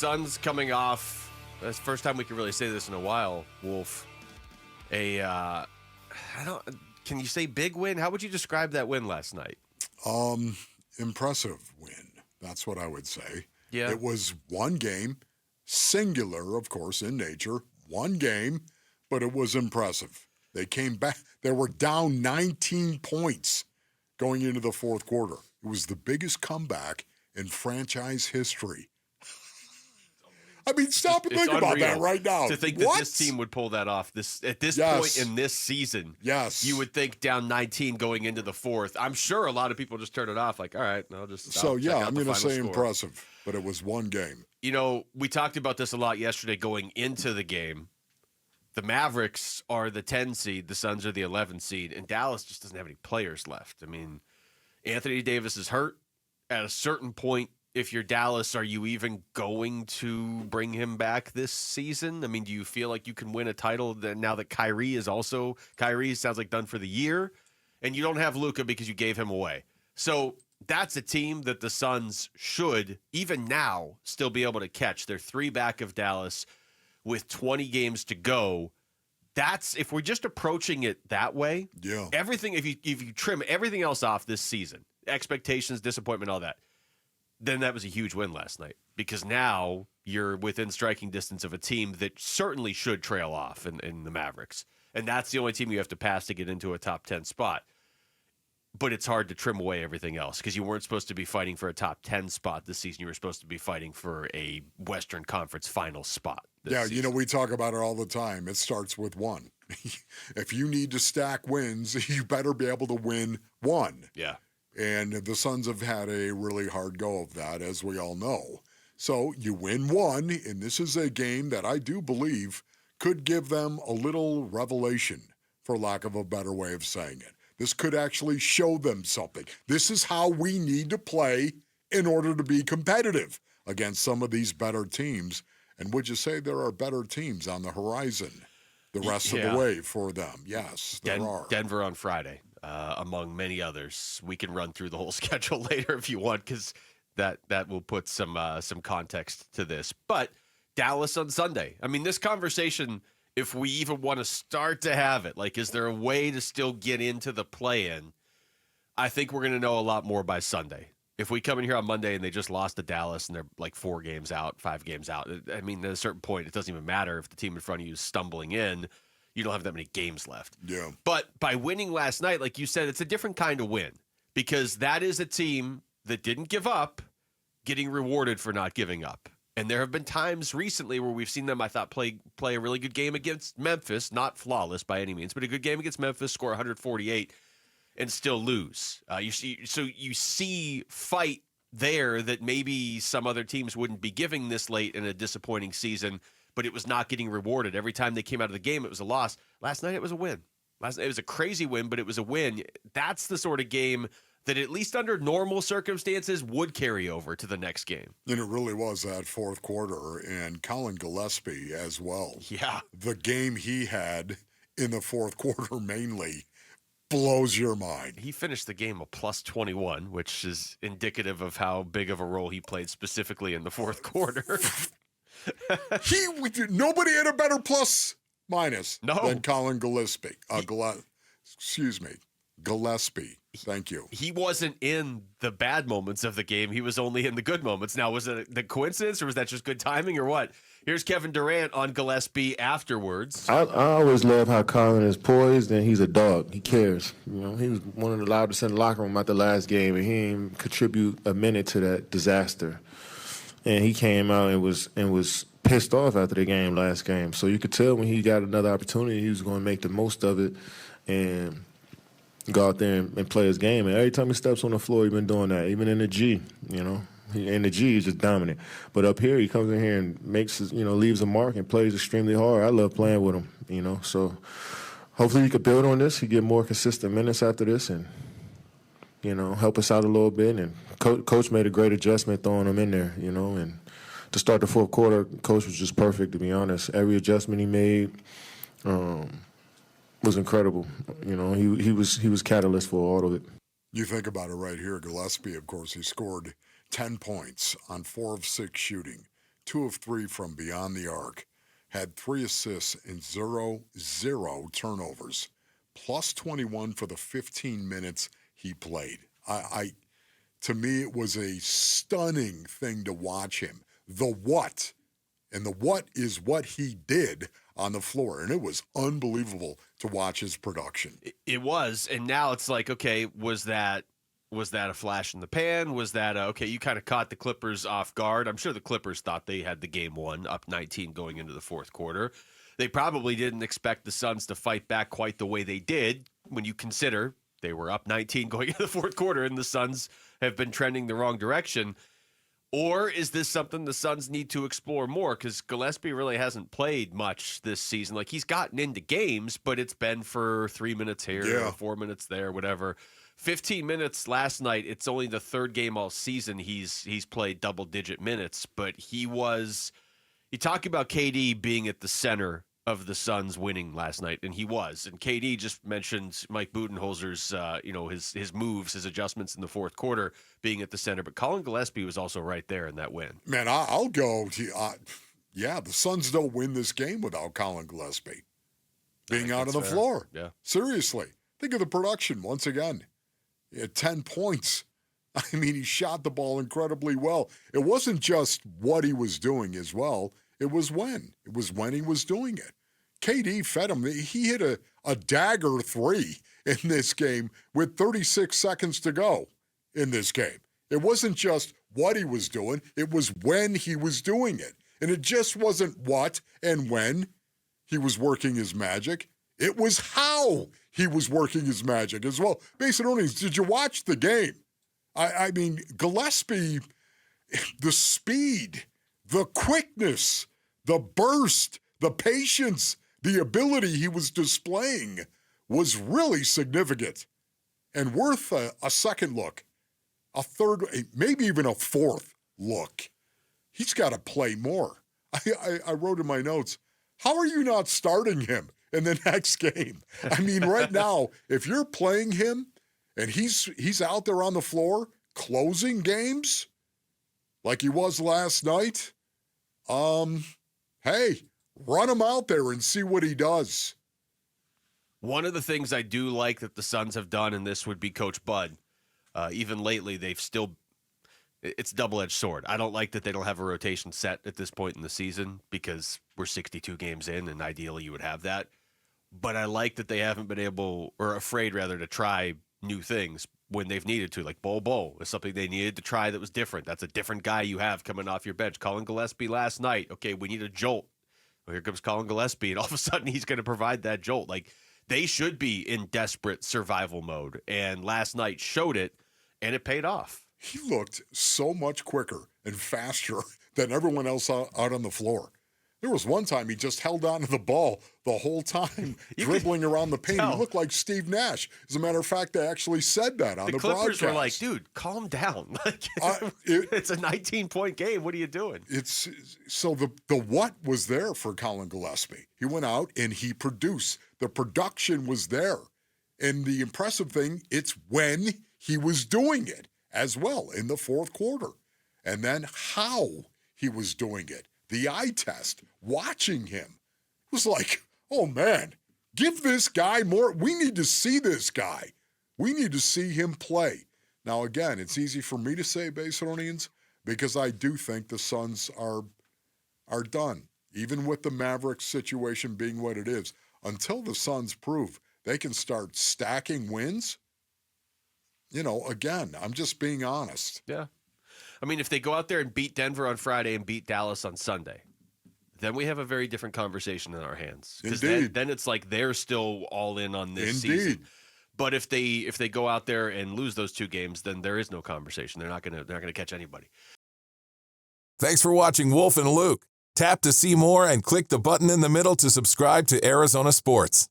Suns coming off, that's the first time we can really say this in a while, Wolf, can you say big win? How would you describe that win last night? Impressive win. That's what I would say. Yeah. It was one game, singular, of course, in nature, one game, but it was impressive. They came back. They were down 19 points going into the fourth quarter. It was the biggest comeback in franchise history. I mean, stop and think about that right now. To think that this team would pull that off at this point in this season. Yes. You would think down 19 going into the fourth. I'm sure a lot of people just turn it off like, all right, I'm going to say impressive, but it was one game. You know, we talked about this a lot yesterday going into the game. The Mavericks are the 10 seed, the Suns are the 11 seed, and Dallas just doesn't have any players left. I mean, Anthony Davis is hurt. At a certain point, if you're Dallas, are you even going to bring him back this season? I mean, do you feel like you can win a title now that Kyrie sounds like done for the year, and you don't have Luka because you gave him away? So that's a team that the Suns should, even now, still be able to catch. They're 3 back of Dallas with 20 games to go. That's, if we're just approaching it that way, everything, if you trim everything else off this season, expectations, disappointment, all that, then that was a huge win last night, because now you're within striking distance of a team that certainly should trail off in the Mavericks. And that's the only team you have to pass to get into a top 10 spot. But it's hard to trim away everything else, because you weren't supposed to be fighting for a top 10 spot this season. You were supposed to be fighting for a Western Conference Finals spot this season. We talk about it all the time. It starts with one. If you need to stack wins, you better be able to win one. Yeah. And the Suns have had a really hard go of that, as we all know. So you win one, and this is a game that I do believe could give them a little revelation, for lack of a better way of saying it. This could actually show them something. This is how we need to play in order to be competitive against some of these better teams. And would you say there are better teams on the horizon the rest of the way for them? Yes, there are. Denver on Friday. Among many others. We can run through the whole schedule later if you want, because that will put some context to this. But Dallas on Sunday. I mean, this conversation, if we even want to start to have it, like, is there a way to still get into the play-in? I think we're going to know a lot more by Sunday. If we come in here on Monday and they just lost to Dallas and they're like 4 games out, 5 games out, I mean, at a certain point, it doesn't even matter if the team in front of you is stumbling in. You don't have that many games left. Yeah. But by winning last night, like you said, it's a different kind of win, because that is a team that didn't give up, getting rewarded for not giving up. And there have been times recently where we've seen them, I thought, play a really good game against Memphis, not flawless by any means, but a good game against Memphis, score 148, and still lose. You see fight there that maybe some other teams wouldn't be giving this late in a disappointing season, but it was not getting rewarded. Every time they came out of the game, it was a loss. Last night, it was a win. It was a crazy win, but it was a win. That's the sort of game that, at least under normal circumstances, would carry over to the next game. And it really was that fourth quarter, and Colin Gillespie as well. Yeah. The game he had in the fourth quarter mainly blows your mind. He finished the game a plus 21, which is indicative of how big of a role he played specifically in the fourth quarter. Nobody had a better plus minus than Colin Gillespie. Gillespie. Thank you. He wasn't in the bad moments of the game. He was only in the good moments. Now, was it the coincidence, or was that just good timing, or what? Here's Kevin Durant on Gillespie afterwards. I always love how Colin is poised, and he's a dog. He cares. You know, he was one of the loudest in the locker room at the last game, and he didn't contribute a minute to that disaster. And he came out and was pissed off after the game last game. So you could tell when he got another opportunity, he was going to make the most of it and go out there and play his game. And every time he steps on the floor, he's been doing that, even in the G, you know. In the G, he's just dominant. But up here, he comes in here and leaves a mark and plays extremely hard. I love playing with him, you know. So hopefully he could build on this. He get more consistent minutes after this and, you know, help us out a little bit. And Coach made a great adjustment throwing him in there, you know. And to start the fourth quarter, Coach was just perfect, to be honest. Every adjustment he made was incredible. You know, he was catalyst for all of it. You think about it right here. Gillespie, of course, he scored 10 points on 4 of 6 shooting, 2 of 3 from beyond the arc, had 3 assists and zero turnovers, plus 21 for the 15 minutes he played. To me, it was a stunning thing to watch him. The what, and the what is what he did on the floor, and it was unbelievable to watch his production. It was, and now it's like, okay, was that a flash in the pan? Was that okay? You kind of caught the Clippers off guard. I'm sure the Clippers thought they had the game won, up 19 going into the fourth quarter. They probably didn't expect the Suns to fight back quite the way they did when you consider they were up 19 going into the fourth quarter, and the Suns have been trending the wrong direction. Or is this something the Suns need to explore more? Because Gillespie really hasn't played much this season. Like, he's gotten into games, but it's been for 3 minutes here, or 4 minutes there, whatever. 15 minutes last night. It's only the third game all season he's played double-digit minutes. But you talk about KD being at the center of the Suns winning last night, and he was. And KD just mentioned Mike Budenholzer's, his moves, his adjustments in the fourth quarter being at the center. But Colin Gillespie was also right there in that win. Man, I'll go. The Suns don't win this game without Colin Gillespie being out on the floor. Yeah, seriously, think of the production once again. He had 10 points. I mean, he shot the ball incredibly well. It wasn't just what he was doing as well. It was when he was doing it. KD fed him. He hit a dagger 3 in this game with 36 seconds to go in this game. It wasn't just what he was doing. It was when he was doing it. And it just wasn't what and when he was working his magic. It was how he was working his magic as well. Macedonians, did you watch the game? I mean, Gillespie, the speed, the quickness, the burst, the patience, the ability he was displaying was really significant and worth a second look, a third, maybe even a fourth look. He's got to play more. I wrote in my notes, how are you not starting him in the next game? I mean, right now, if you're playing him and he's out there on the floor closing games like he was last night, hey, run him out there and see what he does. One of the things I do like that the Suns have done, and this would be Coach Bud, even lately, it's a double-edged sword. I don't like that they don't have a rotation set at this point in the season because we're 62 games in, and ideally you would have that. But I like that they haven't been afraid to try new things when they've needed to. Like Bol is something they needed to try that was different. That's a different guy you have coming off your bench. Colin Gillespie last night. Okay, we need a jolt. Well, here comes Colin Gillespie, and all of a sudden he's going to provide that jolt. Like, they should be in desperate survival mode, and last night showed it, and it paid off. He looked so much quicker and faster than everyone else out on the floor. There was one time he just held on to the ball the whole time, dribbling around the paint. He looked like Steve Nash. As a matter of fact, they actually said that on the Clippers broadcast. were like, dude, calm down. It's a 19-point game. What are you doing? So the what was there for Colin Gillespie. He went out and he produced. The production was there. And the impressive thing, it's when he was doing it as well in the fourth quarter. And then how he was doing it. The eye test, watching him, was like, oh, man, give this guy more. We need to see this guy. We need to see him play. Now, again, it's easy for me to say, Basedonians, because I do think the Suns are done, even with the Mavericks situation being what it is. Until the Suns prove they can start stacking wins, again, I'm just being honest. Yeah. I mean, if they go out there and beat Denver on Friday and beat Dallas on Sunday, then we have a very different conversation in our hands. Because then it's like they're still all in on this season. But if they go out there and lose those 2 games, then there is no conversation. They're not gonna catch anybody. Thanks for watching Wolf and Luke. Tap to see more and click the button in the middle to subscribe to Arizona Sports.